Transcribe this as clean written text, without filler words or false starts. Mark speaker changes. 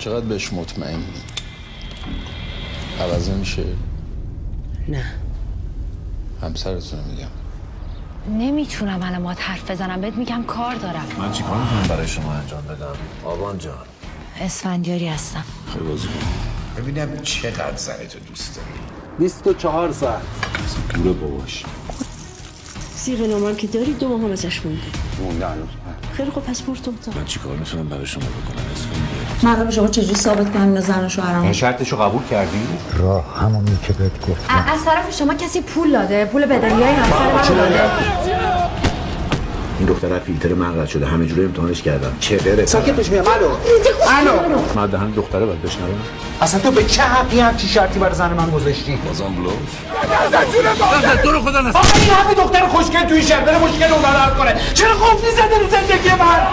Speaker 1: چقدر بهش مطمئنی؟ عوض میشه؟
Speaker 2: نه.
Speaker 1: همسرتون میگم.
Speaker 3: نمیتونم الان باهات حرف بزنم، بهت میگم کار دارم.
Speaker 4: من چیکار میتونم برای شما انجام بدم؟ آبان جان
Speaker 3: اسفندیاری هستم.
Speaker 4: خیلی بازی کن.
Speaker 5: ببینم چقدر زنتو دوست داری.
Speaker 6: 24 ساعت
Speaker 4: دوره باباش.
Speaker 2: سیغ نامم که داری 2 ماه ازش
Speaker 6: مونده هنوز.
Speaker 2: خیلی خوب پس برو تو اتاق.
Speaker 4: من چیکار میتونم برای شما بکنم اسفندیاری؟
Speaker 7: من به شما چجوری ثابت کنم اینا زن و شوهرم؟
Speaker 4: شرطشو قبول کردی؟
Speaker 6: راه همونی که بهت گفتم.
Speaker 3: از طرف شما کسی پول داده؟ پول بدهیای همسر من داده؟
Speaker 5: این دختر فیلتر من رد شده، همه جوره امتحانش کردم. چه
Speaker 6: ساکت بش میام. الو
Speaker 4: من دهن دختره باید بشنوم.
Speaker 6: اصلا تو به چه حقی همچی شرطی برای زن من گذاشتی؟
Speaker 4: بازم بلوز.
Speaker 6: تو رو خدا نست. آخه این همه دختر خوشگل توی شهر داره مشکل رو حل کنه. چرا قفلی زده رو زندگی من؟